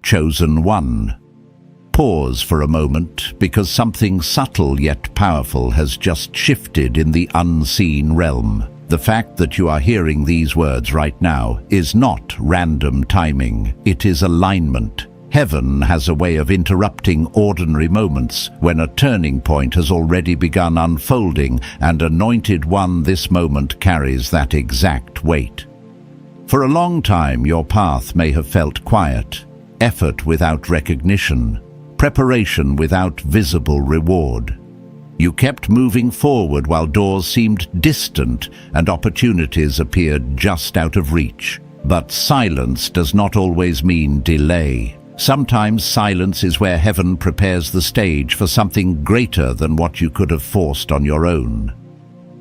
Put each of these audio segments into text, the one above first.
Chosen one. Pause for a moment, because something subtle yet powerful has just shifted in the unseen realm. The fact that you are hearing these words right now is not random timing, it is alignment. Heaven has a way of interrupting ordinary moments when a turning point has already begun unfolding, and Anointed One, this moment carries that exact weight. For a long time, your path may have felt quiet, effort without recognition, preparation without visible reward. You kept moving forward while doors seemed distant and opportunities appeared just out of reach. But silence does not always mean delay. Sometimes silence is where heaven prepares the stage for something greater than what you could have forced on your own.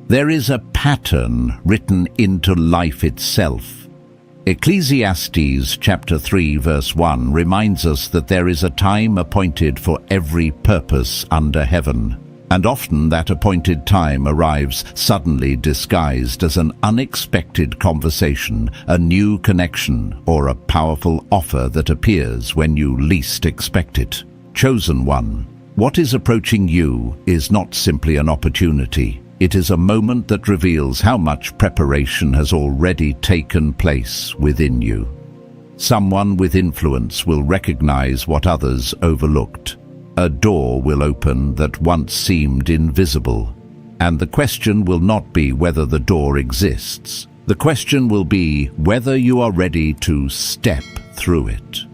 There is a pattern written into life itself. Ecclesiastes chapter 3 verse 1 reminds us that there is a time appointed for every purpose under heaven, and often that appointed time arrives suddenly disguised as an unexpected conversation, a new connection, or a powerful offer that appears when you least expect it. Chosen one. What is approaching you is not simply an opportunity. It is a moment that reveals how much preparation has already taken place within you. Someone with influence will recognize what others overlooked. A door will open that once seemed invisible. And the question will not be whether the door exists. The question will be whether you are ready to step through it.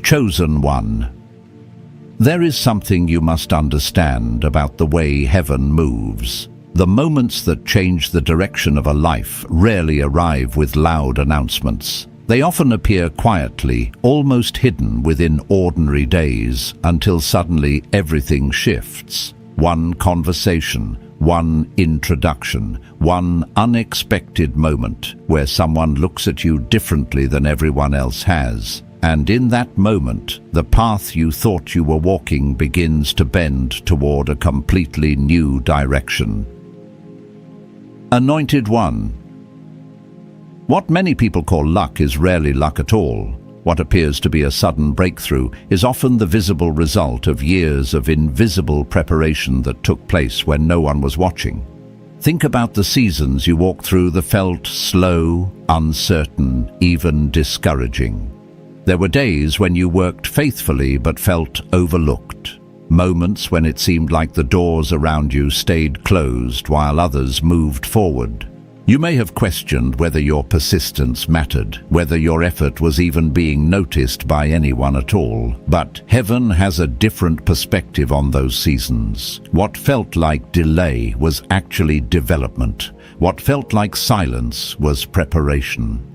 Chosen one. There is something you must understand about the way heaven moves. The moments that change the direction of a life rarely arrive with loud announcements. They often appear quietly, almost hidden within ordinary days, until suddenly everything shifts. One conversation, one introduction, one unexpected moment where someone looks at you differently than everyone else has. And in that moment, the path you thought you were walking begins to bend toward a completely new direction. Anointed One. What many people call luck is rarely luck at all. What appears to be a sudden breakthrough is often the visible result of years of invisible preparation that took place when no one was watching. Think about the seasons you walked through that felt slow, uncertain, even discouraging. There were days when you worked faithfully but felt overlooked. Moments when it seemed like the doors around you stayed closed while others moved forward. You may have questioned whether your persistence mattered, whether your effort was even being noticed by anyone at all. But heaven has a different perspective on those seasons. What felt like delay was actually development. What felt like silence was preparation.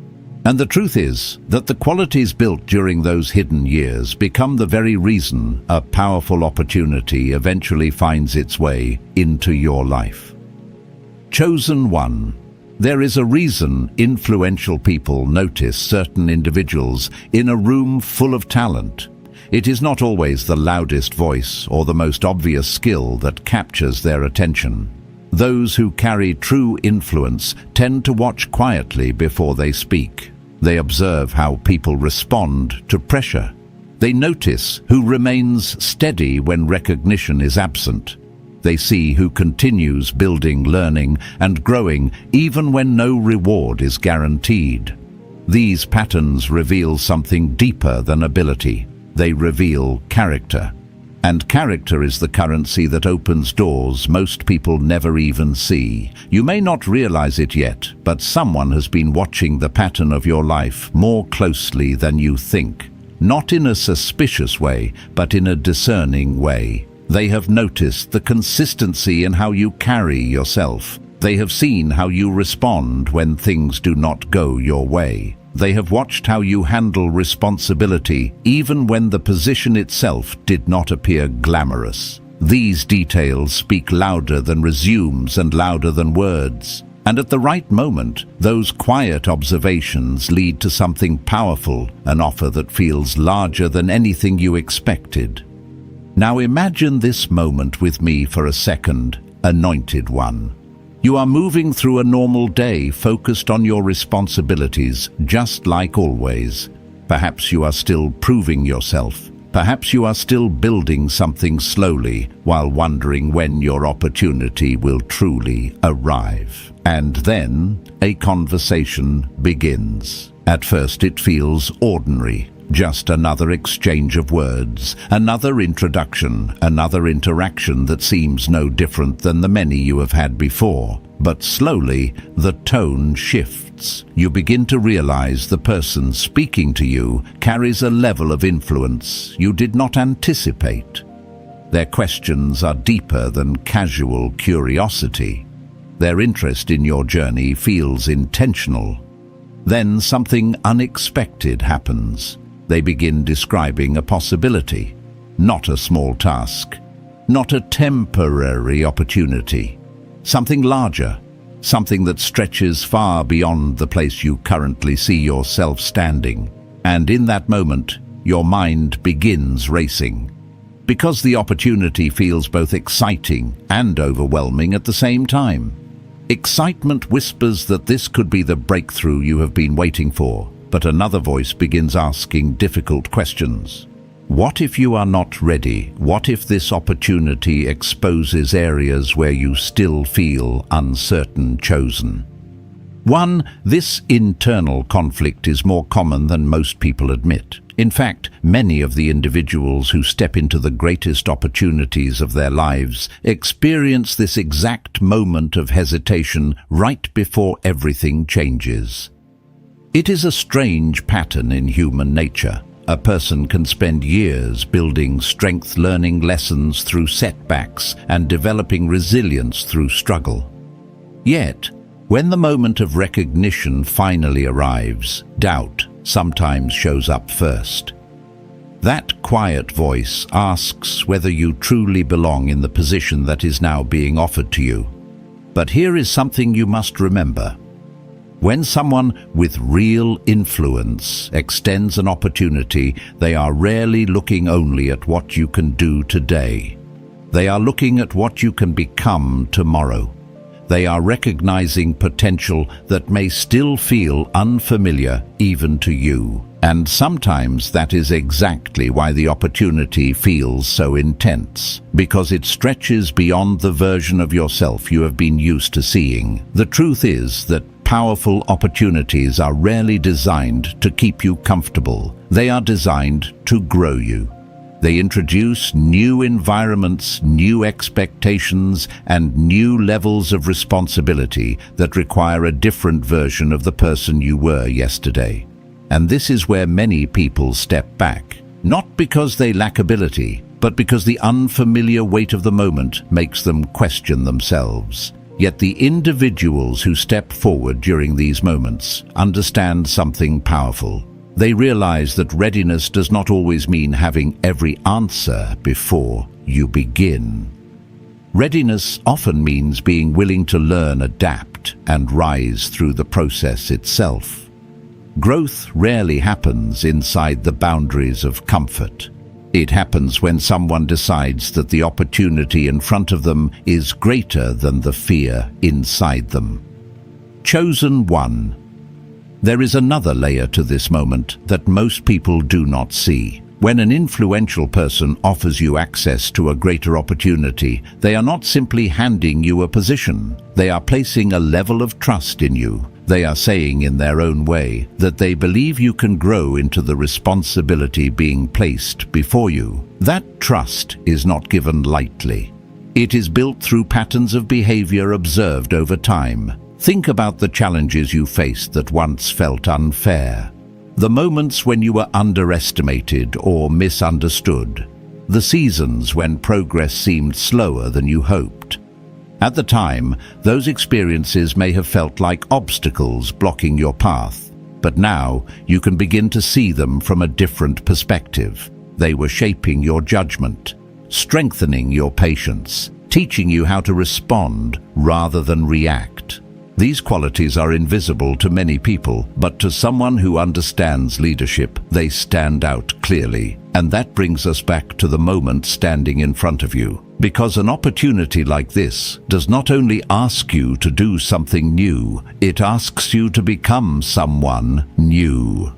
And the truth is that the qualities built during those hidden years become the very reason a powerful opportunity eventually finds its way into your life. Chosen one. There is a reason influential people notice certain individuals in a room full of talent. It is not always the loudest voice or the most obvious skill that captures their attention. Those who carry true influence tend to watch quietly before they speak. They observe how people respond to pressure. They notice who remains steady when recognition is absent. They see who continues building, learning, and growing even when no reward is guaranteed. These patterns reveal something deeper than ability. They reveal character. And character is the currency that opens doors most people never even see. You may not realize it yet, but someone has been watching the pattern of your life more closely than you think. Not in a suspicious way, but in a discerning way. They have noticed the consistency in how you carry yourself. They have seen how you respond when things do not go your way. They have watched how you handle responsibility, even when the position itself did not appear glamorous. These details speak louder than resumes and louder than words. And at the right moment, those quiet observations lead to something powerful, an offer that feels larger than anything you expected. Now imagine this moment with me for a second, Anointed One. You are moving through a normal day, focused on your responsibilities, just like always. Perhaps you are still proving yourself. Perhaps you are still building something slowly while wondering when your opportunity will truly arrive. And then a conversation begins. At first it feels ordinary. Just another exchange of words, another introduction, another interaction that seems no different than the many you have had before. But slowly, the tone shifts. You begin to realize the person speaking to you carries a level of influence you did not anticipate. Their questions are deeper than casual curiosity. Their interest in your journey feels intentional. Then something unexpected happens. They begin describing a possibility, not a small task, not a temporary opportunity, something larger, something that stretches far beyond the place you currently see yourself standing. And in that moment, your mind begins racing, because the opportunity feels both exciting and overwhelming at the same time. Excitement whispers that this could be the breakthrough you have been waiting for. But another voice begins asking difficult questions. What if you are not ready? What if this opportunity exposes areas where you still feel uncertain chosen? This internal conflict is more common than most people admit. In fact, many of the individuals who step into the greatest opportunities of their lives experience this exact moment of hesitation right before everything changes. It is a strange pattern in human nature. A person can spend years building strength, learning lessons through setbacks, and developing resilience through struggle. Yet, when the moment of recognition finally arrives, doubt sometimes shows up first. That quiet voice asks whether you truly belong in the position that is now being offered to you. But here is something you must remember. When someone with real influence extends an opportunity, they are rarely looking only at what you can do today. They are looking at what you can become tomorrow. They are recognizing potential that may still feel unfamiliar even to you. And sometimes that is exactly why the opportunity feels so intense, because it stretches beyond the version of yourself you have been used to seeing. The truth is that powerful opportunities are rarely designed to keep you comfortable. They are designed to grow you. They introduce new environments, new expectations, and new levels of responsibility that require a different version of the person you were yesterday. And this is where many people step back, not because they lack ability, but because the unfamiliar weight of the moment makes them question themselves. Yet the individuals who step forward during these moments understand something powerful. They realize that readiness does not always mean having every answer before you begin. Readiness often means being willing to learn, adapt, and rise through the process itself. Growth rarely happens inside the boundaries of comfort. It happens when someone decides that the opportunity in front of them is greater than the fear inside them. Chosen one. There is another layer to this moment that most people do not see. When an influential person offers you access to a greater opportunity, they are not simply handing you a position. They are placing a level of trust in you. They are saying in their own way that they believe you can grow into the responsibility being placed before you. That trust is not given lightly. It is built through patterns of behavior observed over time. Think about the challenges you faced that once felt unfair. The moments when you were underestimated or misunderstood. The seasons when progress seemed slower than you hoped. At the time, those experiences may have felt like obstacles blocking your path, but now you can begin to see them from a different perspective. They were shaping your judgment, strengthening your patience, teaching you how to respond rather than react. These qualities are invisible to many people, but to someone who understands leadership, they stand out clearly. And that brings us back to the moment standing in front of you. Because an opportunity like this does not only ask you to do something new, it asks you to become someone new.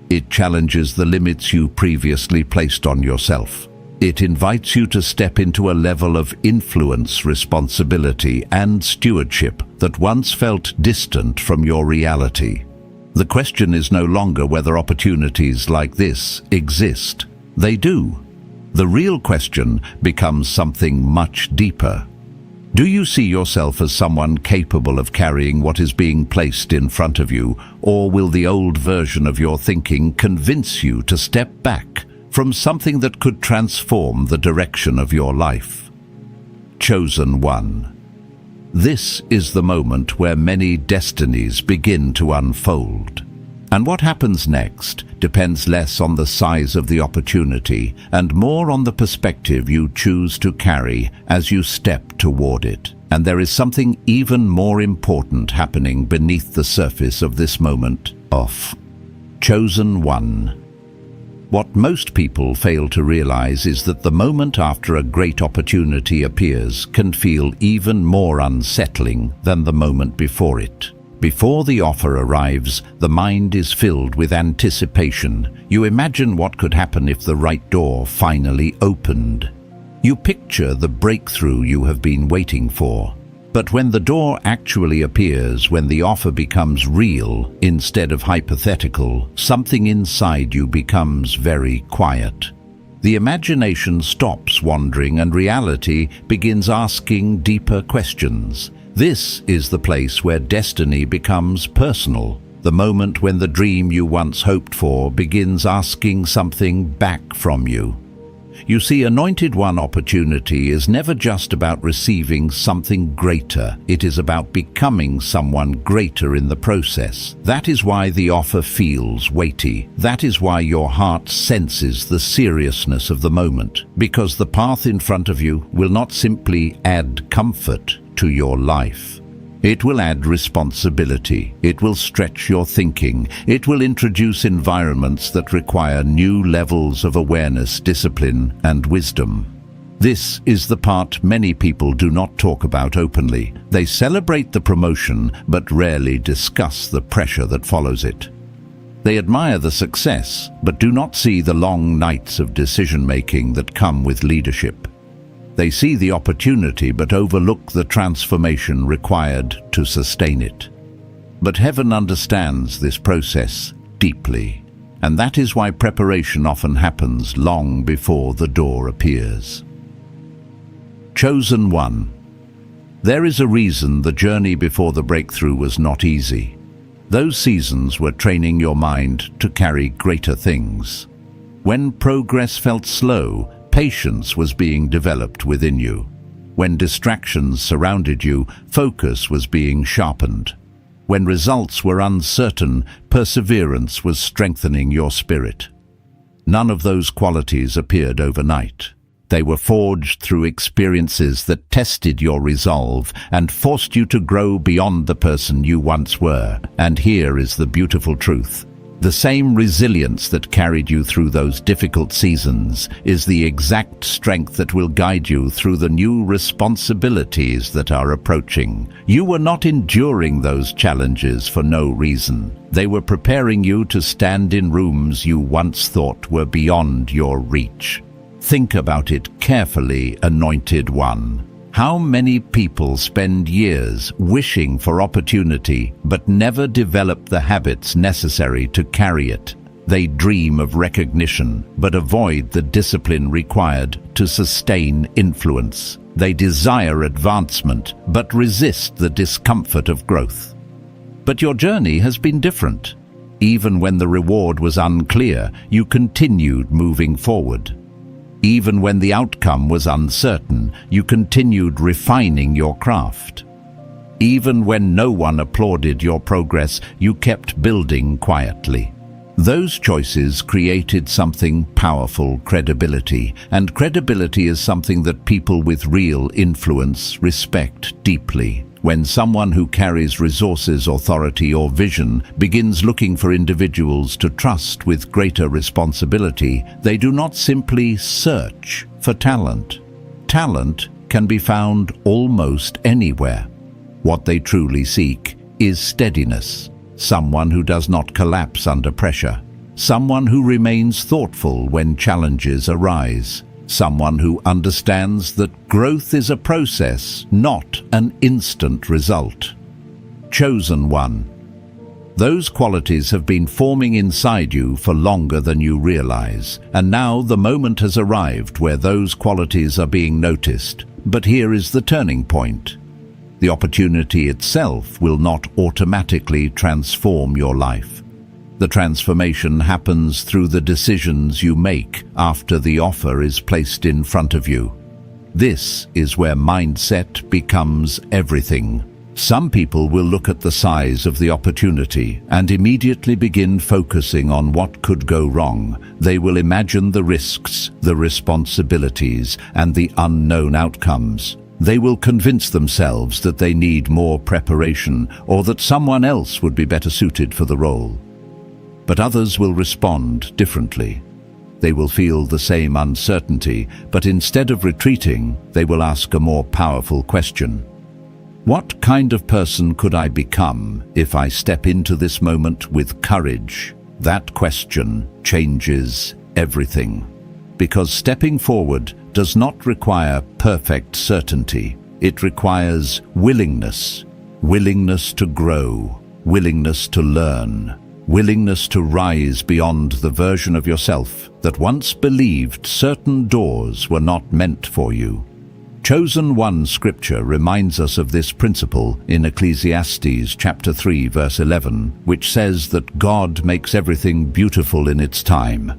It challenges the limits you previously placed on yourself. It invites you to step into a level of influence, responsibility, and stewardship that once felt distant from your reality. The question is no longer whether opportunities like this exist. They do. The real question becomes something much deeper. Do you see yourself as someone capable of carrying what is being placed in front of you, or will the old version of your thinking convince you to step back from something that could transform the direction of your life? Chosen one. This is the moment where many destinies begin to unfold. And what happens next depends less on the size of the opportunity and more on the perspective you choose to carry as you step toward it. And there is something even more important happening beneath the surface of this moment of Chosen One. What most people fail to realize is that the moment after a great opportunity appears can feel even more unsettling than the moment before it. Before the offer arrives, the mind is filled with anticipation. You imagine what could happen if the right door finally opened. You picture the breakthrough you have been waiting for. But when the door actually appears, when the offer becomes real instead of hypothetical, something inside you becomes very quiet. The imagination stops wandering and reality begins asking deeper questions. This is the place where destiny becomes personal, the moment when the dream you once hoped for begins asking something back from you. You see, Anointed One opportunity is never just about receiving something greater. It is about becoming someone greater in the process. That is why the offer feels weighty. That is why your heart senses the seriousness of the moment, because the path in front of you will not simply add comfort to your life. It will add responsibility. It will stretch your thinking. It will introduce environments that require new levels of awareness, discipline, and wisdom. This is the part many people do not talk about openly. They celebrate the promotion, but rarely discuss the pressure that follows it. They admire the success, but do not see the long nights of decision-making that come with leadership. They see the opportunity but overlook the transformation required to sustain it. But heaven understands this process deeply, and that is why preparation often happens long before the door appears. Chosen One. There is a reason the journey before the breakthrough was not easy. Those seasons were training your mind to carry greater things. When progress felt slow, patience was being developed within you. When distractions surrounded you, focus was being sharpened. When results were uncertain, perseverance was strengthening your spirit. None of those qualities appeared overnight. They were forged through experiences that tested your resolve and forced you to grow beyond the person you once were. And here is the beautiful truth. The same resilience that carried you through those difficult seasons is the exact strength that will guide you through the new responsibilities that are approaching. You were not enduring those challenges for no reason. They were preparing you to stand in rooms you once thought were beyond your reach. Think about it carefully, Anointed One. How many people spend years wishing for opportunity but never develop the habits necessary to carry it? They dream of recognition but avoid the discipline required to sustain influence. They desire advancement but resist the discomfort of growth. But your journey has been different. Even when the reward was unclear, you continued moving forward. Even when the outcome was uncertain, you continued refining your craft. Even when no one applauded your progress, you kept building quietly. Those choices created something powerful: credibility. And credibility is something that people with real influence respect deeply. When someone who carries resources, authority, or vision begins looking for individuals to trust with greater responsibility, they do not simply search for talent. Talent can be found almost anywhere. What they truly seek is steadiness, someone who does not collapse under pressure. someone who remains thoughtful when challenges arise, someone who understands that growth is a process, not an instant result. Chosen one. Those qualities have been forming inside you for longer than you realize, and now the moment has arrived where those qualities are being noticed. But here is the turning point. The opportunity itself will not automatically transform your life. The transformation happens through the decisions you make after the offer is placed in front of you. This is where mindset becomes everything. Some people will look at the size of the opportunity and immediately begin focusing on what could go wrong. They will imagine the risks, the responsibilities, and the unknown outcomes. They will convince themselves that they need more preparation or that someone else would be better suited for the role. But others will respond differently. They will feel the same uncertainty, but instead of retreating, they will ask a more powerful question. What kind of person could I become if I step into this moment with courage? That question changes everything. Because stepping forward does not require perfect certainty. It requires willingness. Willingness to grow. Willingness to learn. Willingness to rise beyond the version of yourself that once believed certain doors were not meant for you. Chosen One scripture reminds us of this principle in Ecclesiastes chapter 3 verse 11, which says that God makes everything beautiful in its time.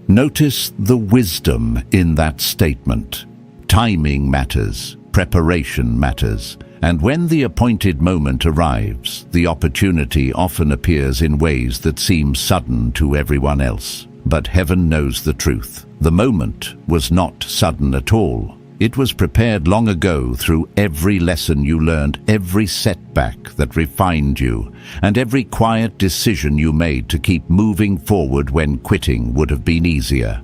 Notice the wisdom in that statement. Timing matters, preparation matters, and when the appointed moment arrives, the opportunity often appears in ways that seem sudden to everyone else. But heaven knows the truth. The moment was not sudden at all. It was prepared long ago through every lesson you learned, every setback that refined you, and every quiet decision you made to keep moving forward when quitting would have been easier.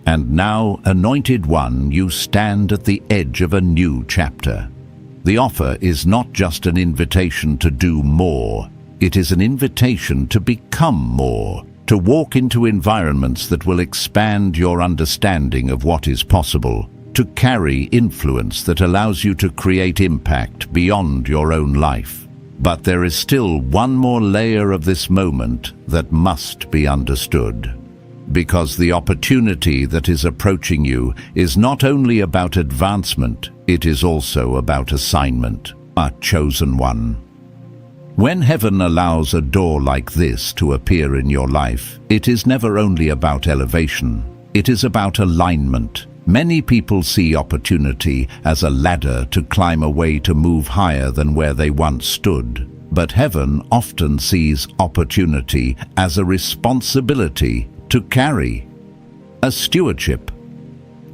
And now, Anointed One, you stand at the edge of a new chapter. The offer is not just an invitation to do more. It is an invitation to become more, to walk into environments that will expand your understanding of what is possible, to carry influence that allows you to create impact beyond your own life. But there is still one more layer of this moment that must be understood. Because the opportunity that is approaching you is not only about advancement, it is also about assignment, a chosen one. When heaven allows a door like this to appear in your life, it is never only about elevation, it is about alignment. Many people see opportunity as a ladder to climb a way to move higher than where they once stood. But heaven often sees opportunity as a responsibility to carry, a stewardship,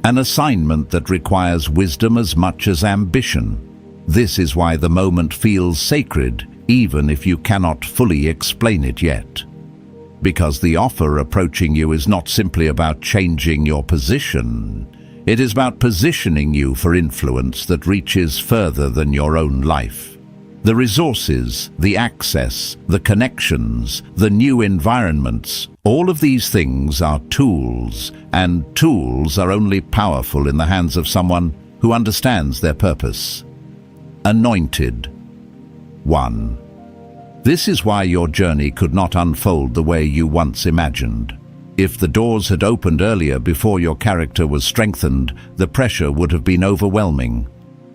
an assignment that requires wisdom as much as ambition. This is why the moment feels sacred, even if you cannot fully explain it yet. Because the offer approaching you is not simply about changing your position. It is about positioning you for influence that reaches further than your own life. The resources, the access, the connections, the new environments, all of these things are tools, and tools are only powerful in the hands of someone who understands their purpose. Anointed One. This is why your journey could not unfold the way you once imagined. If the doors had opened earlier before your character was strengthened, the pressure would have been overwhelming.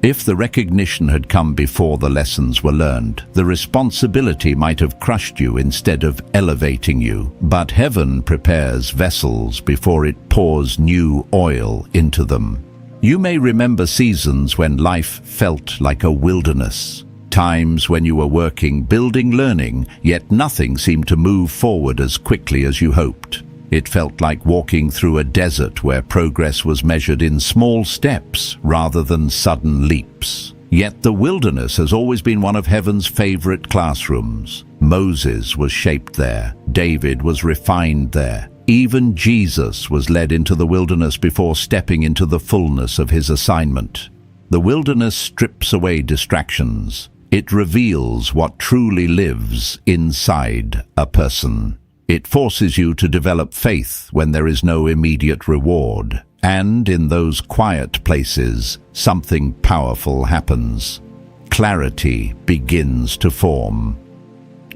If the recognition had come before the lessons were learned, the responsibility might have crushed you instead of elevating you. But heaven prepares vessels before it pours new oil into them. You may remember seasons when life felt like a wilderness. Times when you were working, building, learning, yet nothing seemed to move forward as quickly as you hoped. It felt like walking through a desert where progress was measured in small steps rather than sudden leaps. Yet the wilderness has always been one of heaven's favorite classrooms. Moses was shaped there. David was refined there. Even Jesus was led into the wilderness before stepping into the fullness of his assignment. The wilderness strips away distractions. It reveals what truly lives inside a person. It forces you to develop faith when there is no immediate reward. And in those quiet places, something powerful happens. Clarity begins to form.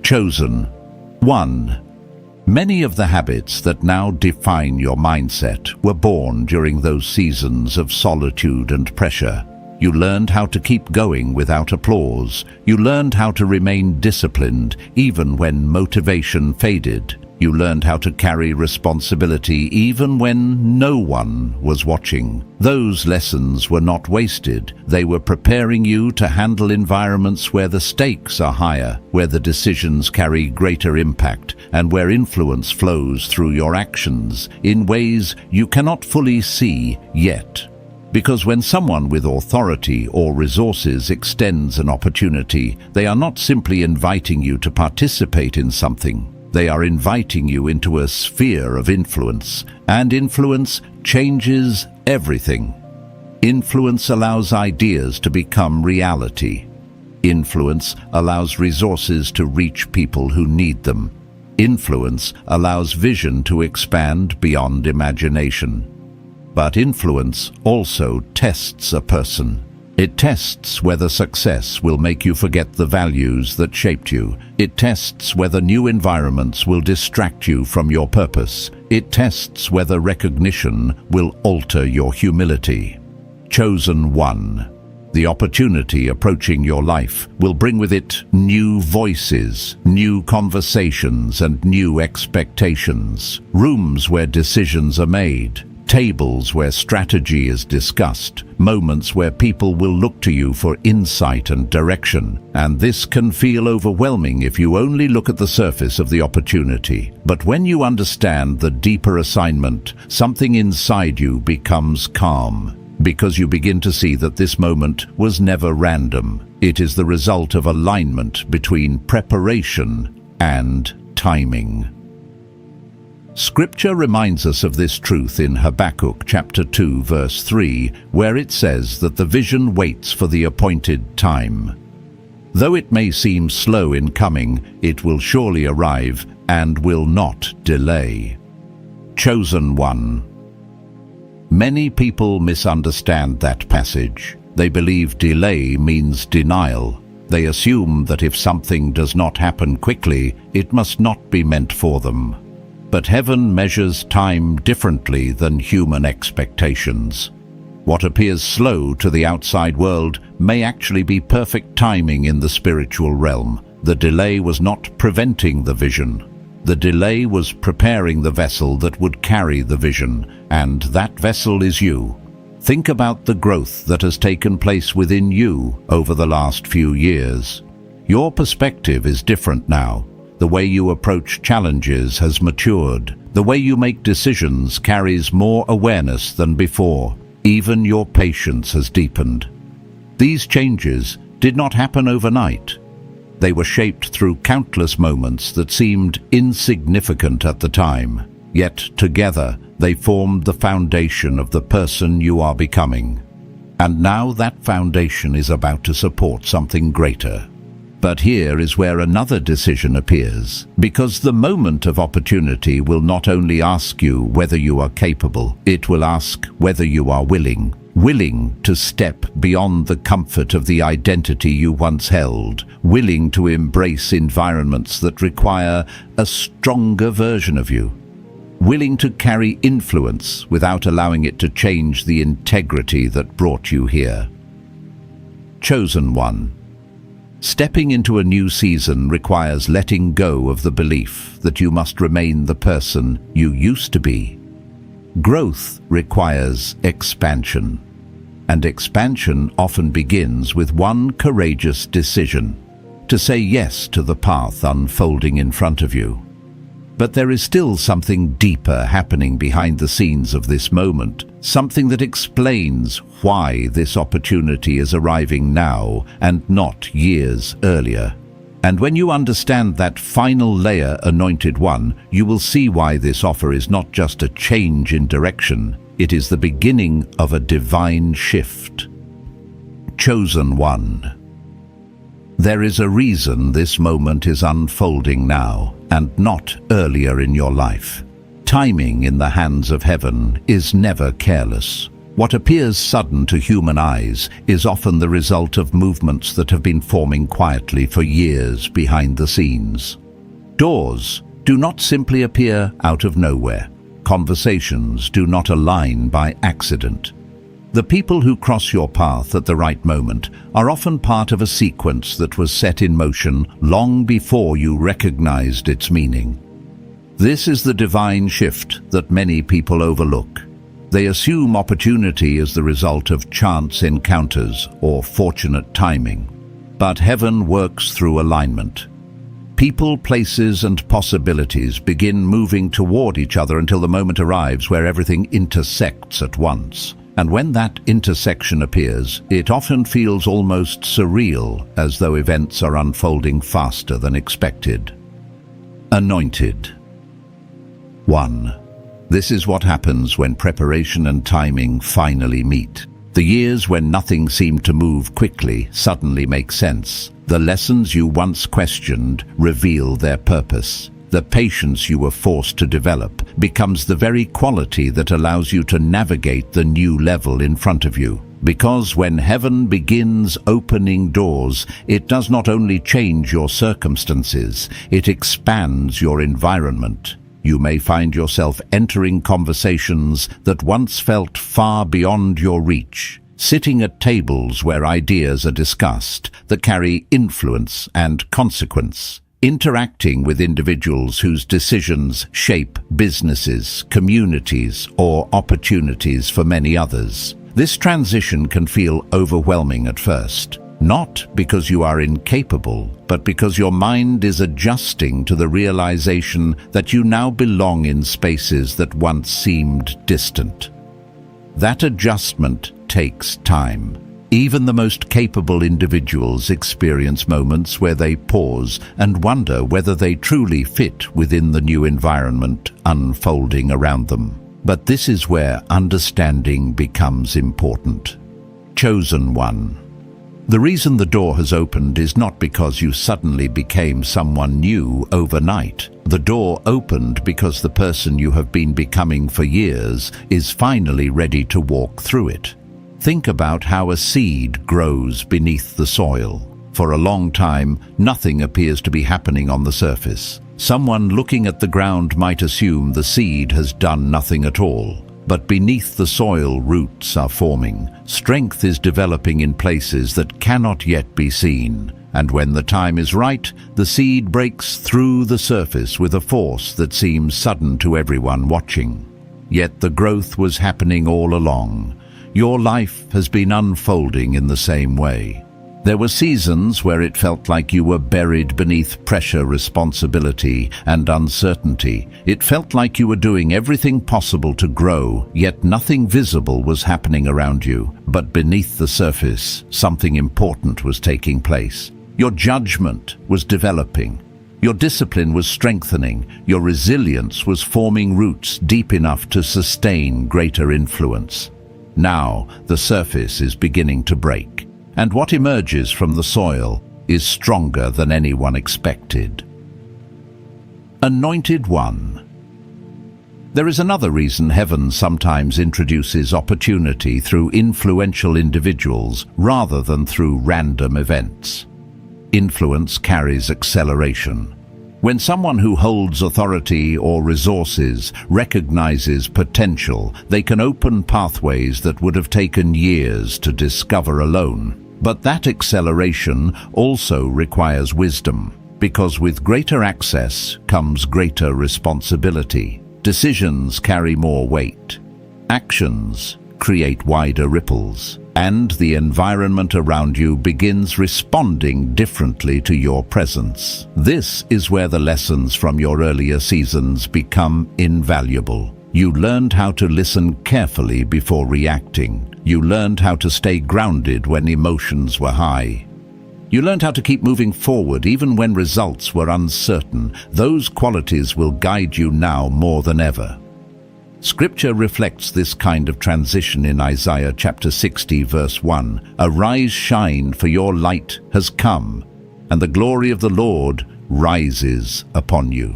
Chosen. 1. Many of the habits that now define your mindset were born during those seasons of solitude and pressure. You learned how to keep going without applause. You learned how to remain disciplined even when motivation faded. You learned how to carry responsibility even when no one was watching. Those lessons were not wasted. They were preparing you to handle environments where the stakes are higher, where the decisions carry greater impact, and where influence flows through your actions in ways you cannot fully see yet. Because when someone with authority or resources extends an opportunity, they are not simply inviting you to participate in something. They are inviting you into a sphere of influence, and influence changes everything. Influence allows ideas to become reality. Influence allows resources to reach people who need them. Influence allows vision to expand beyond imagination. But influence also tests a person. It tests whether success will make you forget the values that shaped you. It tests whether new environments will distract you from your purpose. It tests whether recognition will alter your humility. Chosen 1. The opportunity approaching your life will bring with it new voices, new conversations, and new expectations. Rooms where decisions are made. Tables where strategy is discussed, moments where people will look to you for insight and direction. And this can feel overwhelming if you only look at the surface of the opportunity. But when you understand the deeper assignment, something inside you becomes calm, because you begin to see that this moment was never random. It is the result of alignment between preparation and timing. Scripture reminds us of this truth in Habakkuk chapter 2 verse 3, where it says that the vision waits for the appointed time. Though it may seem slow in coming, it will surely arrive and will not delay. Chosen 1. Many people misunderstand that passage. They believe delay means denial. They assume that if something does not happen quickly, it must not be meant for them. But heaven measures time differently than human expectations. What appears slow to the outside world may actually be perfect timing in the spiritual realm. The delay was not preventing the vision. The delay was preparing the vessel that would carry the vision, and that vessel is you. Think about the growth that has taken place within you over the last few years. Your perspective is different now. The way you approach challenges has matured. The way you make decisions carries more awareness than before. Even your patience has deepened. These changes did not happen overnight. They were shaped through countless moments that seemed insignificant at the time. Yet together they formed the foundation of the person you are becoming. And now that foundation is about to support something greater. But here is where another decision appears, because the moment of opportunity will not only ask you whether you are capable, it will ask whether you are willing to step beyond the comfort of the identity you once held, willing to embrace environments that require a stronger version of you, willing to carry influence without allowing it to change the integrity that brought you here. Chosen 1. Stepping into a new season requires letting go of the belief that you must remain the person you used to be. Growth requires expansion, and expansion often begins with one courageous decision: to say yes to the path unfolding in front of you. But there is still something deeper happening behind the scenes of this moment, something that explains why this opportunity is arriving now and not years earlier. And when you understand that final layer, Anointed One, you will see why this offer is not just a change in direction, it is the beginning of a divine shift. Chosen One. There is a reason this moment is unfolding now, and not earlier in your life. Timing in the hands of heaven is never careless. What appears sudden to human eyes is often the result of movements that have been forming quietly for years behind the scenes. Doors do not simply appear out of nowhere. Conversations do not align by accident. The people who cross your path at the right moment are often part of a sequence that was set in motion long before you recognized its meaning. This is the divine shift that many people overlook. They assume opportunity is the result of chance encounters or fortunate timing. But heaven works through alignment. People, places, and possibilities begin moving toward each other until the moment arrives where everything intersects at once. And when that intersection appears, it often feels almost surreal, as though events are unfolding faster than expected. Anointed. 1. This is what happens when preparation and timing finally meet. The years when nothing seemed to move quickly suddenly make sense. The lessons you once questioned reveal their purpose. The patience you were forced to develop becomes the very quality that allows you to navigate the new level in front of you. Because when heaven begins opening doors, it does not only change your circumstances, it expands your environment. You may find yourself entering conversations that once felt far beyond your reach, sitting at tables where ideas are discussed that carry influence and consequence, interacting with individuals whose decisions shape businesses, communities, or opportunities for many others. This transition can feel overwhelming at first. Not because you are incapable, but because your mind is adjusting to the realization that you now belong in spaces that once seemed distant. That adjustment takes time. Even the most capable individuals experience moments where they pause and wonder whether they truly fit within the new environment unfolding around them. But this is where understanding becomes important. Chosen one. The reason the door has opened is not because you suddenly became someone new overnight. The door opened because the person you have been becoming for years is finally ready to walk through it. Think about how a seed grows beneath the soil. For a long time, nothing appears to be happening on the surface. Someone looking at the ground might assume the seed has done nothing at all. But beneath the soil, roots are forming. Strength is developing in places that cannot yet be seen. And when the time is right, the seed breaks through the surface with a force that seems sudden to everyone watching. Yet the growth was happening all along. Your life has been unfolding in the same way. There were seasons where it felt like you were buried beneath pressure, responsibility, and uncertainty. It felt like you were doing everything possible to grow, yet nothing visible was happening around you. But beneath the surface, something important was taking place. Your judgment was developing. Your discipline was strengthening. Your resilience was forming roots deep enough to sustain greater influence. Now, the surface is beginning to break. And what emerges from the soil is stronger than anyone expected. Anointed one. There is another reason heaven sometimes introduces opportunity through influential individuals rather than through random events. Influence carries acceleration. When someone who holds authority or resources recognizes potential, they can open pathways that would have taken years to discover alone. But that acceleration also requires wisdom, because with greater access comes greater responsibility. Decisions carry more weight. Actions create wider ripples, and the environment around you begins responding differently to your presence. This is where the lessons from your earlier seasons become invaluable. You learned how to listen carefully before reacting. You learned how to stay grounded when emotions were high. You learned how to keep moving forward even when results were uncertain. Those qualities will guide you now more than ever. Scripture reflects this kind of transition in Isaiah chapter 60 verse 1. Arise, shine, for your light has come, and the glory of the Lord rises upon you.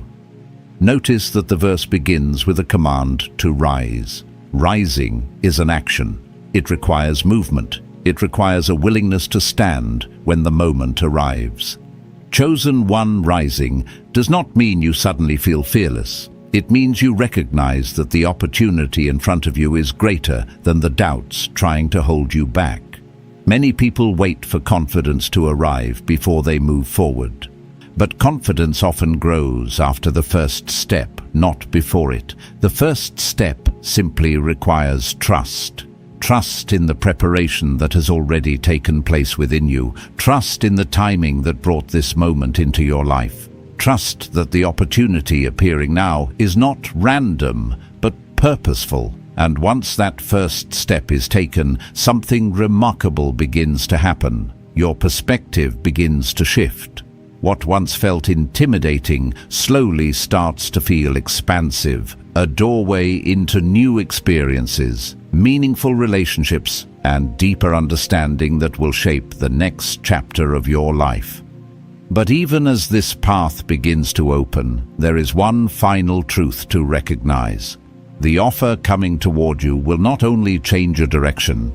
Notice that the verse begins with a command to rise. Rising is an action. It requires movement. It requires a willingness to stand when the moment arrives. Chosen one rising does not mean you suddenly feel fearless. It means you recognize that the opportunity in front of you is greater than the doubts trying to hold you back. Many people wait for confidence to arrive before they move forward. But confidence often grows after the first step, not before it. The first step simply requires trust. Trust in the preparation that has already taken place within you. Trust in the timing that brought this moment into your life. Trust that the opportunity appearing now is not random, but purposeful. And once that first step is taken, something remarkable begins to happen. Your perspective begins to shift. What once felt intimidating slowly starts to feel expansive, a doorway into new experiences, meaningful relationships, and deeper understanding that will shape the next chapter of your life. But even as this path begins to open, there is one final truth to recognize. The offer coming toward you will not only change your direction,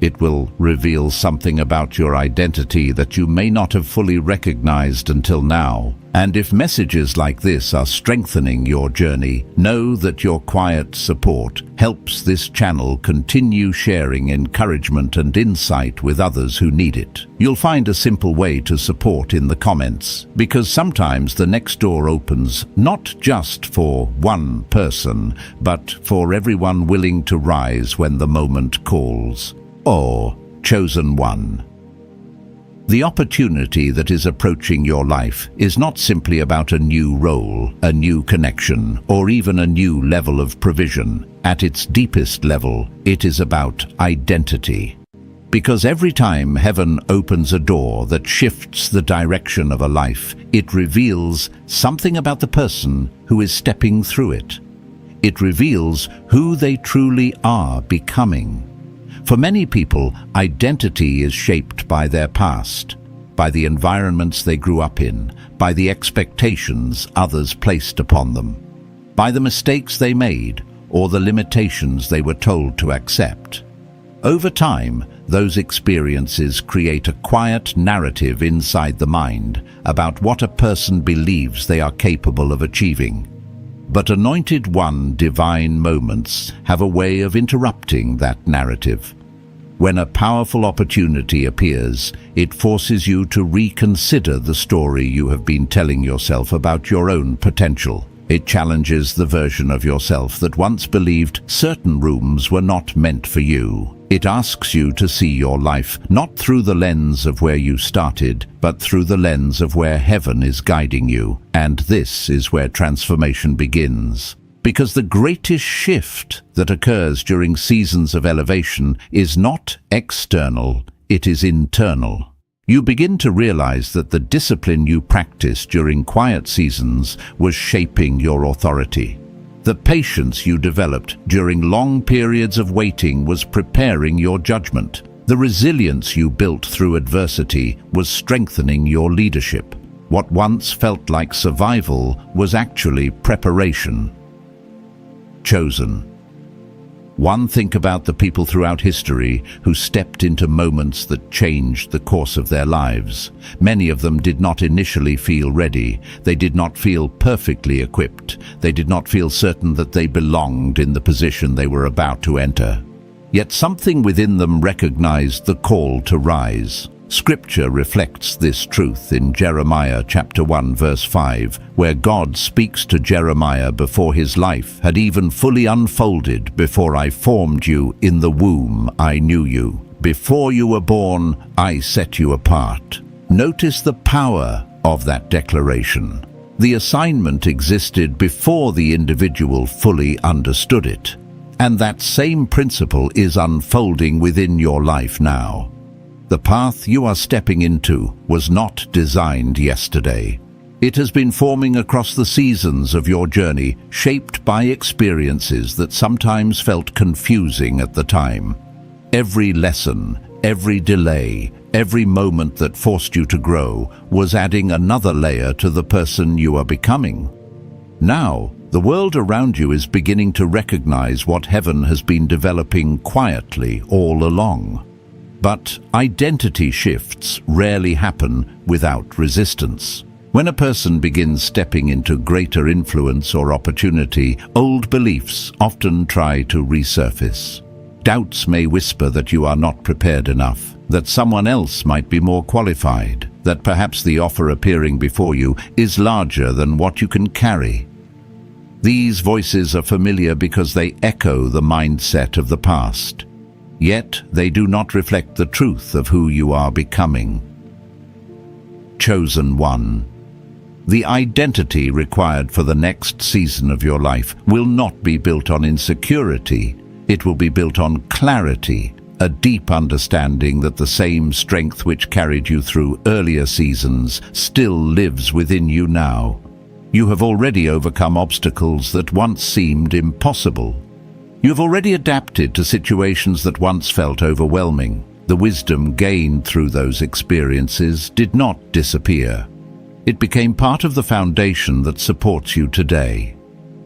it will reveal something about your identity that you may not have fully recognized until now. And if messages like this are strengthening your journey, know that your quiet support helps this channel continue sharing encouragement and insight with others who need it. You'll find a simple way to support in the comments, because sometimes the next door opens not just for one person, but for everyone willing to rise when the moment calls. Or chosen one. The opportunity that is approaching your life is not simply about a new role, a new connection, or even a new level of provision. At its deepest level, it is about identity. Because every time heaven opens a door that shifts the direction of a life, it reveals something about the person who is stepping through it. It reveals who they truly are becoming. For many people, identity is shaped by their past, by the environments they grew up in, by the expectations others placed upon them, by the mistakes they made, or the limitations they were told to accept. Over time, those experiences create a quiet narrative inside the mind about what a person believes they are capable of achieving. But Anointed One divine moments have a way of interrupting that narrative. When a powerful opportunity appears, it forces you to reconsider the story you have been telling yourself about your own potential. It challenges the version of yourself that once believed certain rooms were not meant for you. It asks you to see your life not through the lens of where you started, but through the lens of where heaven is guiding you. And this is where transformation begins. Because the greatest shift that occurs during seasons of elevation is not external, it is internal. You begin to realize that the discipline you practiced during quiet seasons was shaping your authority. The patience you developed during long periods of waiting was preparing your judgment. The resilience you built through adversity was strengthening your leadership. What once felt like survival was actually preparation. Chosen. One, think about the people throughout history who stepped into moments that changed the course of their lives. Many of them did not initially feel ready. They did not feel perfectly equipped. They did not feel certain that they belonged in the position they were about to enter. Yet something within them recognized the call to rise. Scripture reflects this truth in Jeremiah chapter 1 verse 5, where God speaks to Jeremiah before his life had even fully unfolded. Before I formed you in the womb, I knew you. Before you were born, I set you apart. Notice the power of that declaration. The assignment existed before the individual fully understood it. And that same principle is unfolding within your life now. The path you are stepping into was not designed yesterday. It has been forming across the seasons of your journey, shaped by experiences that sometimes felt confusing at the time. Every lesson, every delay, every moment that forced you to grow was adding another layer to the person you are becoming. Now, the world around you is beginning to recognize what heaven has been developing quietly all along. But identity shifts rarely happen without resistance. When a person begins stepping into greater influence or opportunity, old beliefs often try to resurface. Doubts may whisper that you are not prepared enough, that someone else might be more qualified, that perhaps the offer appearing before you is larger than what you can carry. These voices are familiar because they echo the mindset of the past. Yet they do not reflect the truth of who you are becoming. Chosen one. The identity required for the next season of your life will not be built on insecurity. It will be built on clarity, a deep understanding that the same strength which carried you through earlier seasons still lives within you now. You have already overcome obstacles that once seemed impossible. You have already adapted to situations that once felt overwhelming. The wisdom gained through those experiences did not disappear. It became part of the foundation that supports you today.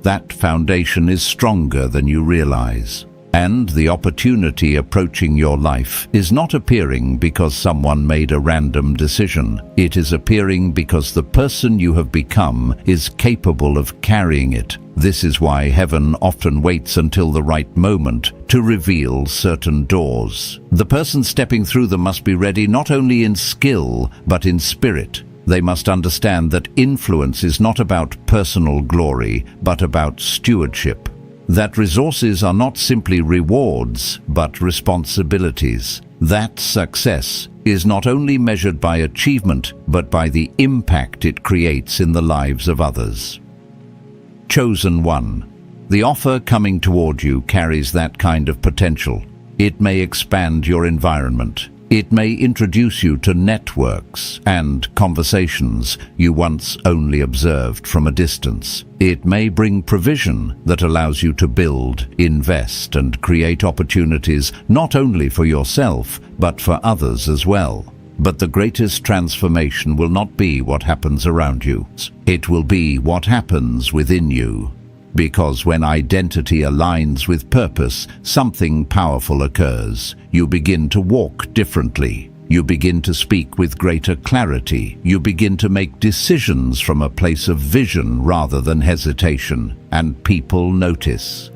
That foundation is stronger than you realize. And the opportunity approaching your life is not appearing because someone made a random decision. It is appearing because the person you have become is capable of carrying it. This is why heaven often waits until the right moment to reveal certain doors. The person stepping through them must be ready not only in skill, but in spirit. They must understand that influence is not about personal glory, but about stewardship. That resources are not simply rewards, but responsibilities. That success is not only measured by achievement, but by the impact it creates in the lives of others. Chosen one. The offer coming toward you carries that kind of potential. It may expand your environment. It may introduce you to networks and conversations you once only observed from a distance. It may bring provision that allows you to build, invest, and create opportunities not only for yourself, but for others as well. But the greatest transformation will not be what happens around you. It will be what happens within you. Because when identity aligns with purpose, something powerful occurs. You begin to walk differently. You begin to speak with greater clarity. You begin to make decisions from a place of vision rather than hesitation. And people notice.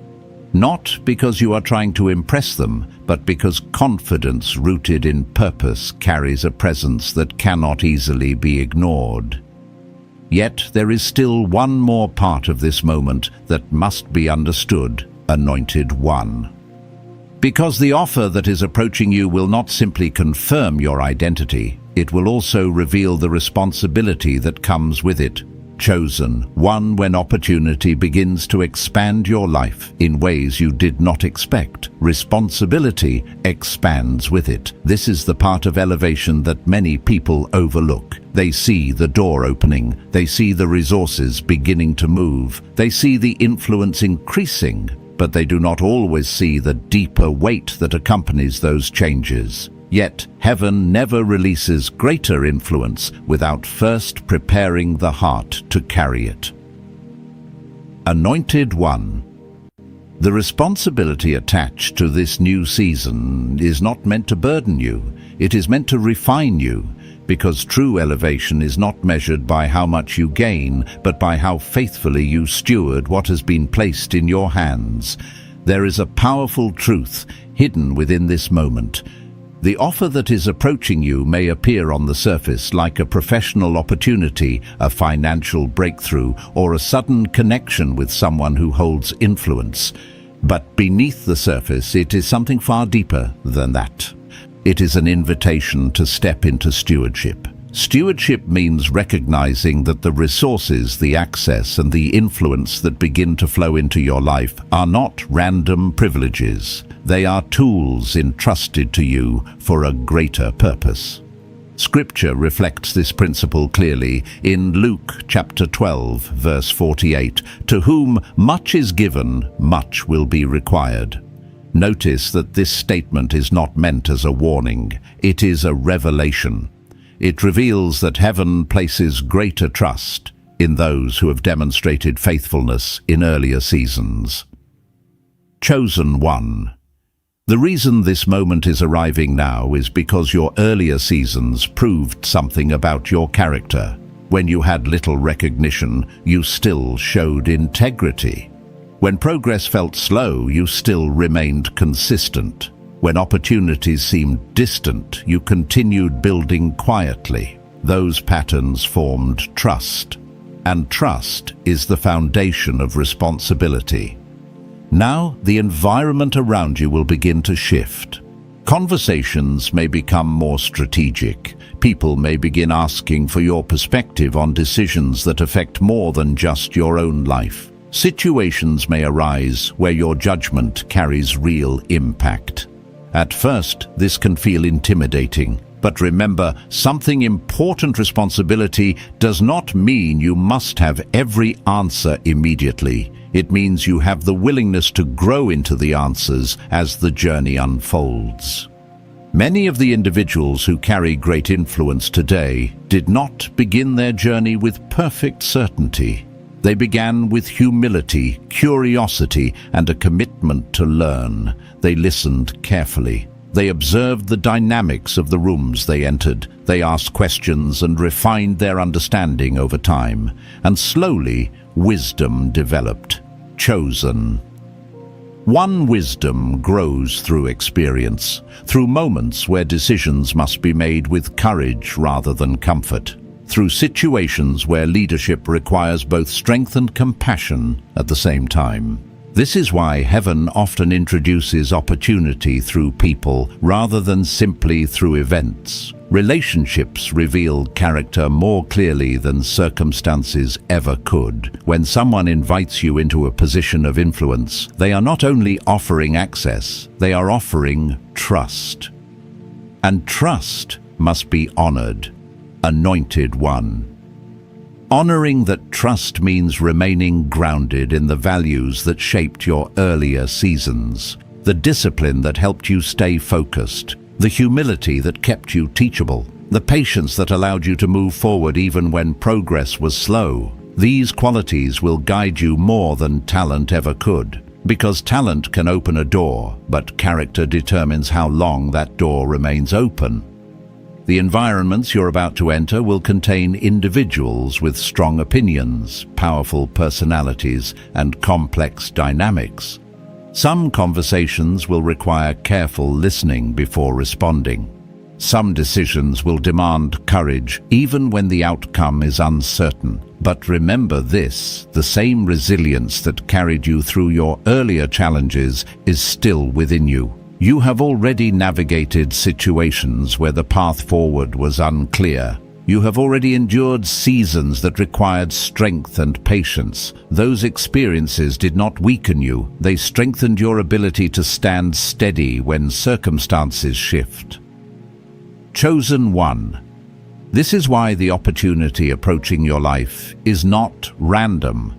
Not because you are trying to impress them, but because confidence rooted in purpose carries a presence that cannot easily be ignored. Yet there is still one more part of this moment that must be understood, anointed one. Because the offer that is approaching you will not simply confirm your identity, it will also reveal the responsibility that comes with it. Chosen one when opportunity begins to expand your life in ways you did not expect. Responsibility expands with it. This is the part of elevation that many people overlook. They see the door opening. They see the resources beginning to move. They see the influence increasing, but they do not always see the deeper weight that accompanies those changes. Yet, heaven never releases greater influence without first preparing the heart to carry it. Anointed one. The responsibility attached to this new season is not meant to burden you. It is meant to refine you, because true elevation is not measured by how much you gain, but by how faithfully you steward what has been placed in your hands. There is a powerful truth hidden within this moment. The offer that is approaching you may appear on the surface like a professional opportunity, a financial breakthrough, or a sudden connection with someone who holds influence. But beneath the surface, it is something far deeper than that. It is an invitation to step into stewardship. Stewardship means recognizing that the resources, the access, and the influence that begin to flow into your life are not random privileges. They are tools entrusted to you for a greater purpose. Scripture reflects this principle clearly in Luke chapter 12, verse 48. To whom much is given, much will be required. Notice that this statement is not meant as a warning. It is a revelation. It reveals that heaven places greater trust in those who have demonstrated faithfulness in earlier seasons. Chosen one. The reason this moment is arriving now is because your earlier seasons proved something about your character. When you had little recognition, you still showed integrity. When progress felt slow, you still remained consistent. When opportunities seemed distant, you continued building quietly. Those patterns formed trust, and trust is the foundation of responsibility. Now, the environment around you will begin to shift. Conversations may become more strategic. People may begin asking for your perspective on decisions that affect more than just your own life. Situations may arise where your judgment carries real impact. At first, this can feel intimidating. But remember, something important: responsibility does not mean you must have every answer immediately. It means you have the willingness to grow into the answers as the journey unfolds. Many of the individuals who carry great influence today did not begin their journey with perfect certainty. They began with humility, curiosity, and a commitment to learn. They listened carefully. They observed the dynamics of the rooms they entered. They asked questions and refined their understanding over time. And slowly, wisdom developed. Chosen. One wisdom grows through experience, through moments where decisions must be made with courage rather than comfort, through situations where leadership requires both strength and compassion at the same time. This is why heaven often introduces opportunity through people rather than simply through events. Relationships reveal character more clearly than circumstances ever could. When someone invites you into a position of influence, they are not only offering access, they are offering trust. And trust must be honored. Anointed one. Honoring that trust means remaining grounded in the values that shaped your earlier seasons, the discipline that helped you stay focused, the humility that kept you teachable, the patience that allowed you to move forward even when progress was slow. These qualities will guide you more than talent ever could, because talent can open a door, but character determines how long that door remains open. The environments you're about to enter will contain individuals with strong opinions, powerful personalities, and complex dynamics. Some conversations will require careful listening before responding. Some decisions will demand courage, even when the outcome is uncertain. But remember this: the same resilience that carried you through your earlier challenges is still within you. You have already navigated situations where the path forward was unclear. You have already endured seasons that required strength and patience. Those experiences did not weaken you. They strengthened your ability to stand steady when circumstances shift. Chosen one. This is why the opportunity approaching your life is not random.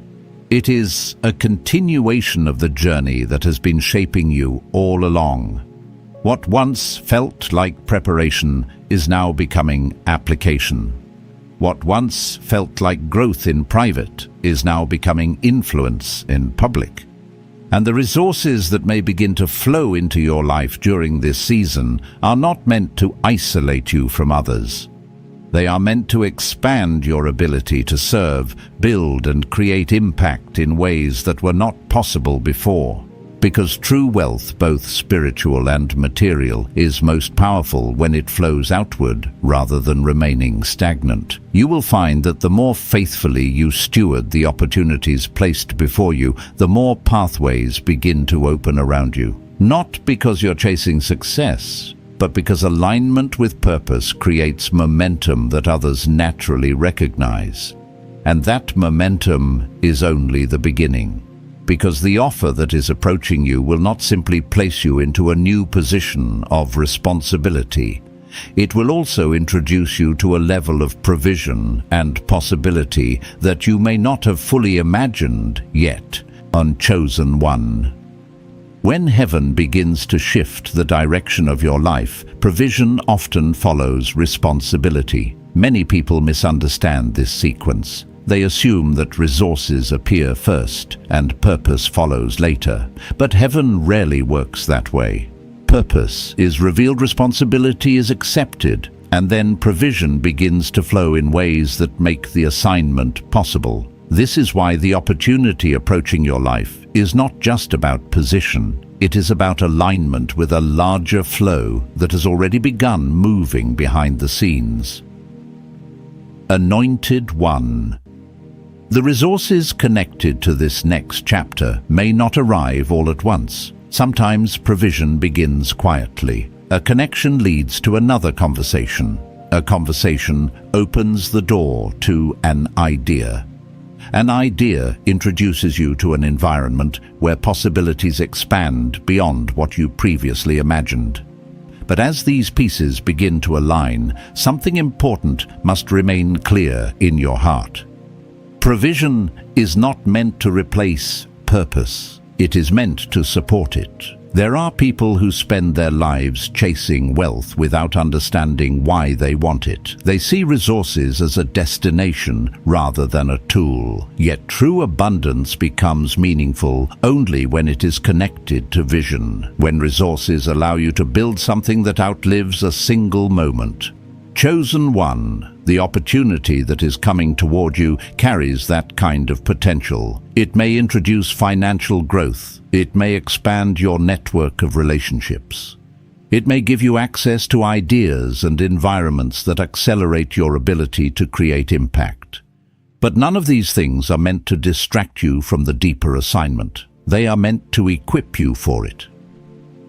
It is a continuation of the journey that has been shaping you all along. What once felt like preparation is now becoming application. What once felt like growth in private is now becoming influence in public. And the resources that may begin to flow into your life during this season are not meant to isolate you from others. They are meant to expand your ability to serve, build, and create impact in ways that were not possible before. Because true wealth, both spiritual and material, is most powerful when it flows outward rather than remaining stagnant. You will find that the more faithfully you steward the opportunities placed before you, the more pathways begin to open around you. Not because you're chasing success, but because alignment with purpose creates momentum that others naturally recognize. And that momentum is only the beginning. Because the offer that is approaching you will not simply place you into a new position of responsibility. It will also introduce you to a level of provision and possibility that you may not have fully imagined yet. Chosen one. When heaven begins to shift the direction of your life, provision often follows responsibility. Many people misunderstand this sequence. They assume that resources appear first and purpose follows later. But heaven rarely works that way. Purpose is revealed, responsibility is accepted, and then provision begins to flow in ways that make the assignment possible. This is why the opportunity approaching your life is not just about position. It is about alignment with a larger flow that has already begun moving behind the scenes. Anointed One. The resources connected to this next chapter may not arrive all at once. Sometimes provision begins quietly. A connection leads to another conversation. A conversation opens the door to an idea. An idea introduces you to an environment where possibilities expand beyond what you previously imagined. But as these pieces begin to align, something important must remain clear in your heart. Provision is not meant to replace purpose. It is meant to support it. There are people who spend their lives chasing wealth without understanding why they want it. They see resources as a destination rather than a tool. Yet true abundance becomes meaningful only when it is connected to vision, when resources allow you to build something that outlives a single moment. Chosen One, the opportunity that is coming toward you carries that kind of potential. It may introduce financial growth. It may expand your network of relationships. It may give you access to ideas and environments that accelerate your ability to create impact. But none of these things are meant to distract you from the deeper assignment. They are meant to equip you for it.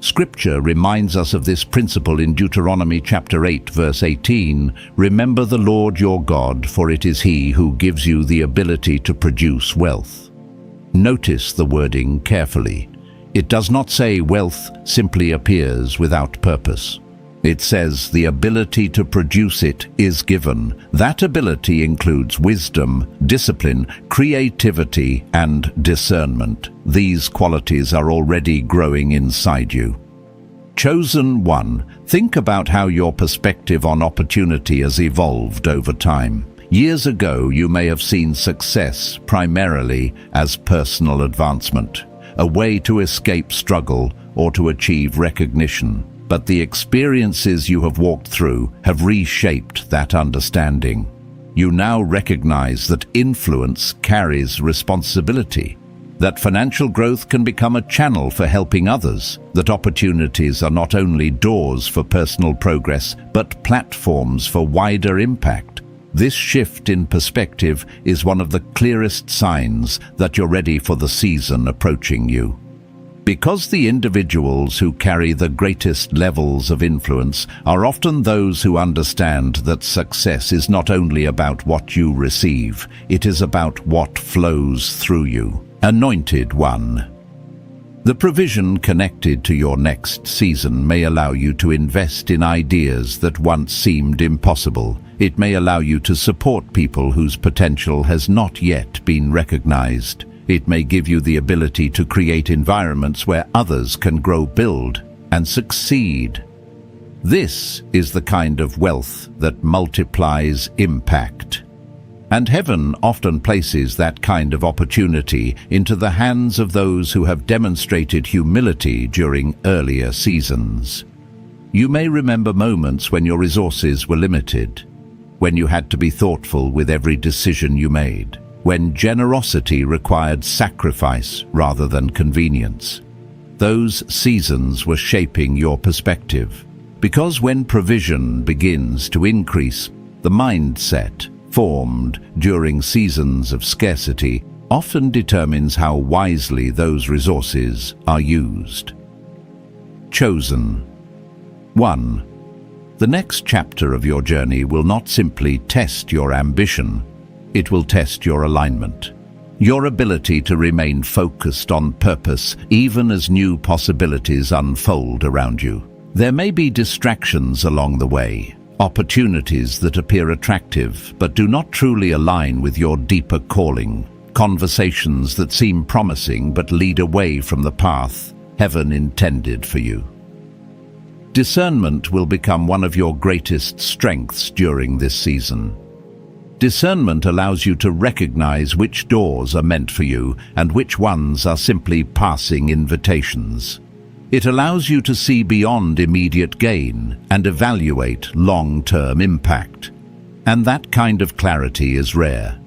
Scripture reminds us of this principle in Deuteronomy chapter 8, verse 18. Remember the Lord your God, for it is He who gives you the ability to produce wealth. Notice the wording carefully. It does not say wealth simply appears without purpose. It says the ability to produce it is given. That ability includes wisdom, discipline, creativity, and discernment. These qualities are already growing inside you. Chosen One, think about how your perspective on opportunity has evolved over time. Years ago, you may have seen success primarily as personal advancement, a way to escape struggle or to achieve recognition. But the experiences you have walked through have reshaped that understanding. You now recognize that influence carries responsibility, that financial growth can become a channel for helping others, that opportunities are not only doors for personal progress, but platforms for wider impact. This shift in perspective is one of the clearest signs that you're ready for the season approaching you. Because the individuals who carry the greatest levels of influence are often those who understand that success is not only about what you receive, it is about what flows through you. Anointed One. The provision connected to your next season may allow you to invest in ideas that once seemed impossible. It may allow you to support people whose potential has not yet been recognized. It may give you the ability to create environments where others can grow, build, and succeed. This is the kind of wealth that multiplies impact. And heaven often places that kind of opportunity into the hands of those who have demonstrated humility during earlier seasons. You may remember moments when your resources were limited, when you had to be thoughtful with every decision you made, when generosity required sacrifice rather than convenience. Those seasons were shaping your perspective. Because when provision begins to increase, the mindset formed during seasons of scarcity often determines how wisely those resources are used. Chosen One. The next chapter of your journey will not simply test your ambition, it will test your alignment, your ability to remain focused on purpose even as new possibilities unfold around you. There may be distractions along the way, opportunities that appear attractive but do not truly align with your deeper calling, conversations that seem promising but lead away from the path heaven intended for you. Discernment will become one of your greatest strengths during this season. Discernment allows you to recognize which doors are meant for you and which ones are simply passing invitations. It allows you to see beyond immediate gain and evaluate long-term impact. And that kind of clarity is rare.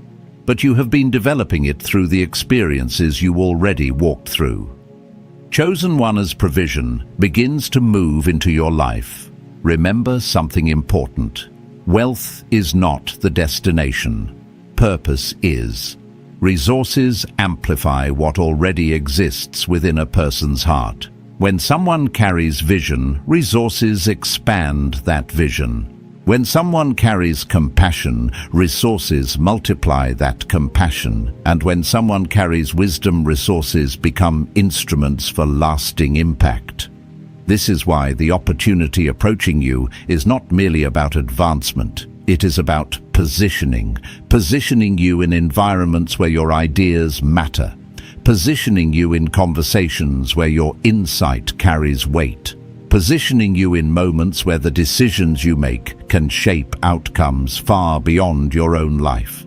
But you have been developing it through the experiences you already walked through. Chosen One as provision begins to move into your life. Remember something important. Wealth is not the destination. Purpose is. Resources amplify what already exists within a person's heart. When someone carries vision, resources expand that vision. When someone carries compassion, resources multiply that compassion. And when someone carries wisdom, resources become instruments for lasting impact. This is why the opportunity approaching you is not merely about advancement. It is about positioning you in environments where your ideas matter, positioning you in conversations where your insight carries weight, positioning you in moments where the decisions you make can shape outcomes far beyond your own life.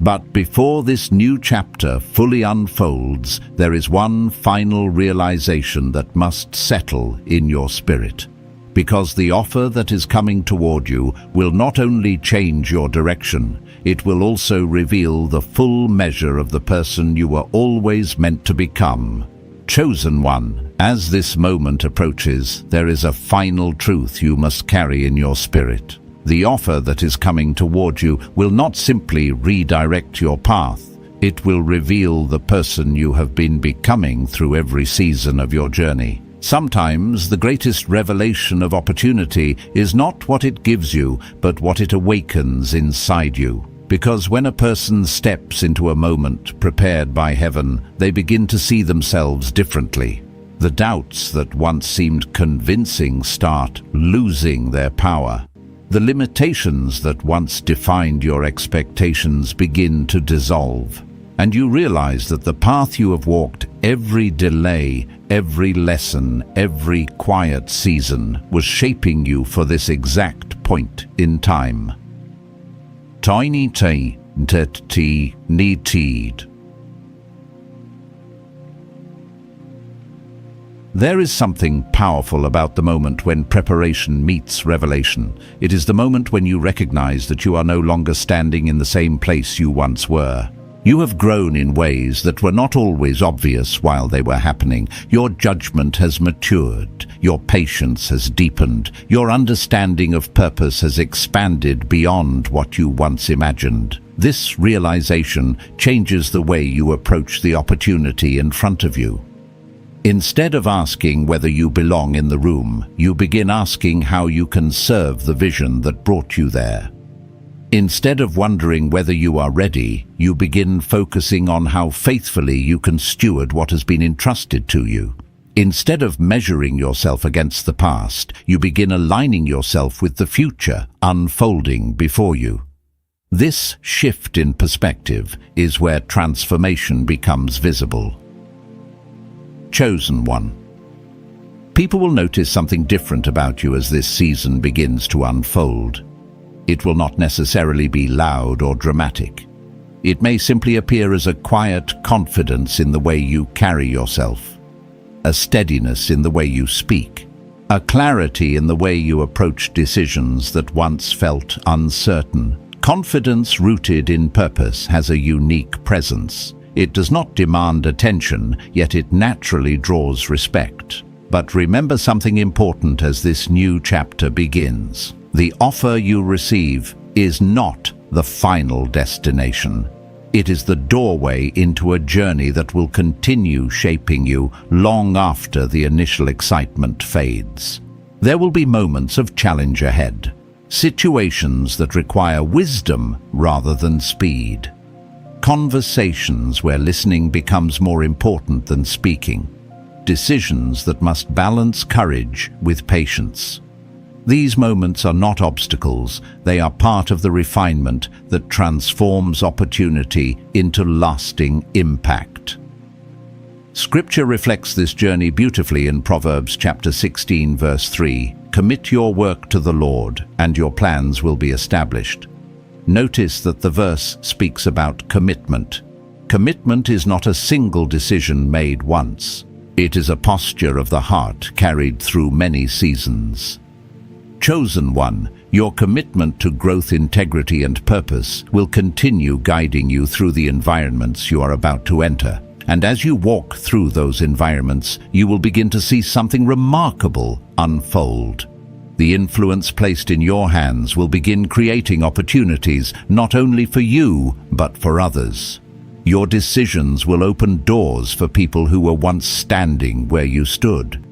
But before this new chapter fully unfolds, there is one final realization that must settle in your spirit. Because the offer that is coming toward you will not only change your direction, it will also reveal the full measure of the person you were always meant to become. Chosen One, as this moment approaches, there is a final truth you must carry in your spirit. The offer that is coming toward you will not simply redirect your path. It will reveal the person you have been becoming through every season of your journey. Sometimes the greatest revelation of opportunity is not what it gives you, but what it awakens inside you. Because when a person steps into a moment prepared by heaven, they begin to see themselves differently. The doubts that once seemed convincing start losing their power. The limitations that once defined your expectations begin to dissolve. And you realize that the path you have walked, every delay, every lesson, every quiet season, was shaping you for this exact point in time. Tiny T, T, Need. There is something powerful about the moment when preparation meets revelation. It is the moment when you recognize that you are no longer standing in the same place you once were. You have grown in ways that were not always obvious while they were happening. Your judgment has matured. Your patience has deepened. Your understanding of purpose has expanded beyond what you once imagined. This realization changes the way you approach the opportunity in front of you. Instead of asking whether you belong in the room, you begin asking how you can serve the vision that brought you there. Instead of wondering whether you are ready, you begin focusing on how faithfully you can steward what has been entrusted to you. Instead of measuring yourself against the past, you begin aligning yourself with the future unfolding before you. This shift in perspective is where transformation becomes visible. Chosen One. People will notice something different about you as this season begins to unfold. It will not necessarily be loud or dramatic. It may simply appear as a quiet confidence in the way you carry yourself, a steadiness in the way you speak, a clarity in the way you approach decisions that once felt uncertain. Confidence rooted in purpose has a unique presence. It does not demand attention, yet it naturally draws respect. But remember something important as this new chapter begins. The offer you receive is not the final destination. It is the doorway into a journey that will continue shaping you long after the initial excitement fades. There will be moments of challenge ahead, situations that require wisdom rather than speed. Conversations where listening becomes more important than speaking. Decisions that must balance courage with patience. These moments are not obstacles, they are part of the refinement that transforms opportunity into lasting impact. Scripture reflects this journey beautifully in Proverbs chapter 16, verse 3. Commit your work to the Lord, and your plans will be established. Notice that the verse speaks about commitment. Commitment is not a single decision made once. It is a posture of the heart carried through many seasons. Chosen one, your commitment to growth, integrity, and purpose will continue guiding you through the environments you are about to enter. And as you walk through those environments, you will begin to see something remarkable unfold. The influence placed in your hands will begin creating opportunities not only for you, but for others. Your decisions will open doors for people who were once standing where you stood.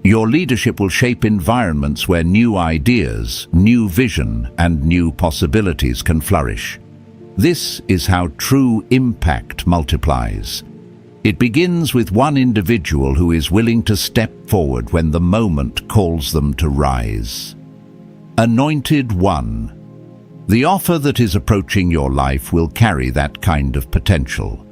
Your leadership will shape environments where new ideas, new vision, and new possibilities can flourish. This is how true impact multiplies. It begins with one individual who is willing to step forward when the moment calls them to rise. Anointed one. The offer that is approaching your life will carry that kind of potential.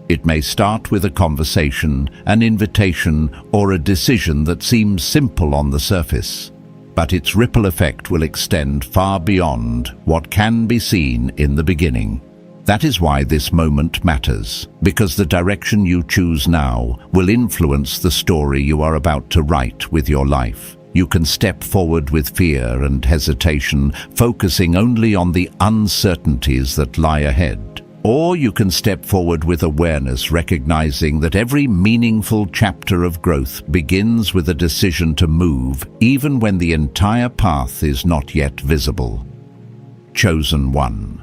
It may start with a conversation, an invitation, or a decision that seems simple on the surface, but its ripple effect will extend far beyond what can be seen in the beginning. That is why this moment matters, because the direction you choose now will influence the story you are about to write with your life. You can step forward with fear and hesitation, focusing only on the uncertainties that lie ahead. Or you can step forward with awareness, recognizing that every meaningful chapter of growth begins with a decision to move, even when the entire path is not yet visible. Chosen one.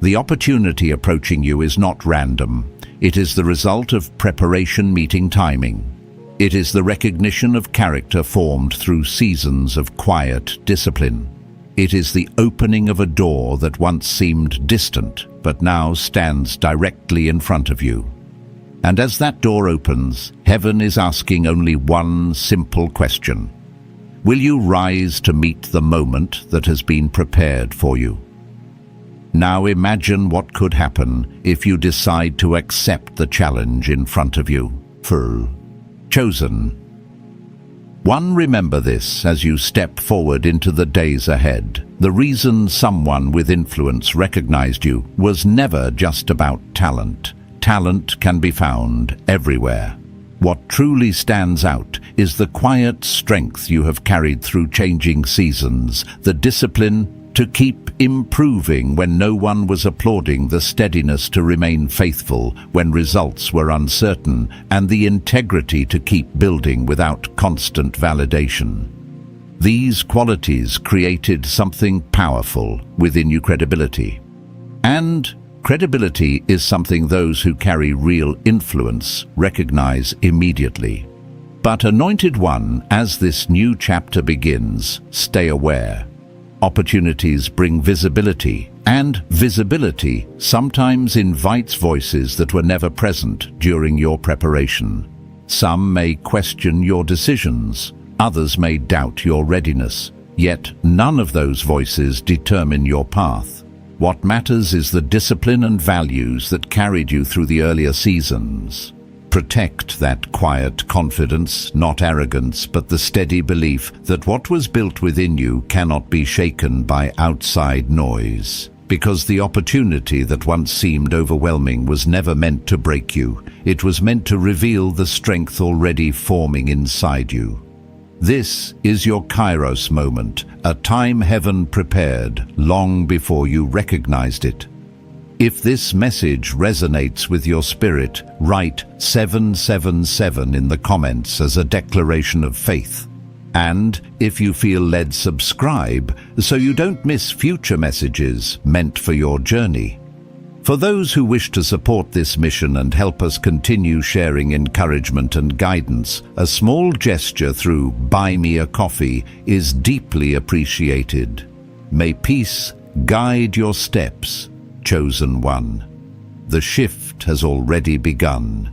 The opportunity approaching you is not random. It is the result of preparation meeting timing. It is the recognition of character formed through seasons of quiet discipline. It is the opening of a door that once seemed distant, but now stands directly in front of you. And as that door opens, heaven is asking only one simple question. Will you rise to meet the moment that has been prepared for you? Now imagine what could happen if you decide to accept the challenge in front of you. Chosen one. Remember this as you step forward into the days ahead. The reason someone with influence recognized you was never just about talent. Talent can be found everywhere. What truly stands out is the quiet strength you have carried through changing seasons, the discipline to keep improving when no one was applauding, the steadiness to remain faithful when results were uncertain, and the integrity to keep building without constant validation. These qualities created something powerful within you: credibility. And credibility is something those who carry real influence recognize immediately. But Anointed One, as this new chapter begins, stay aware. Opportunities bring visibility, and visibility sometimes invites voices that were never present during your preparation. Some may question your decisions, others may doubt your readiness, yet none of those voices determine your path. What matters is the discipline and values that carried you through the earlier seasons. Protect that quiet confidence, not arrogance, but the steady belief that what was built within you cannot be shaken by outside noise. Because the opportunity that once seemed overwhelming was never meant to break you. It was meant to reveal the strength already forming inside you. This is your Kairos moment, a time heaven prepared long before you recognized it. If this message resonates with your spirit, write 777 in the comments as a declaration of faith. And if you feel led, subscribe so you don't miss future messages meant for your journey. For those who wish to support this mission and help us continue sharing encouragement and guidance, a small gesture through Buy Me a Coffee is deeply appreciated. May peace guide your steps. Chosen one. The shift has already begun.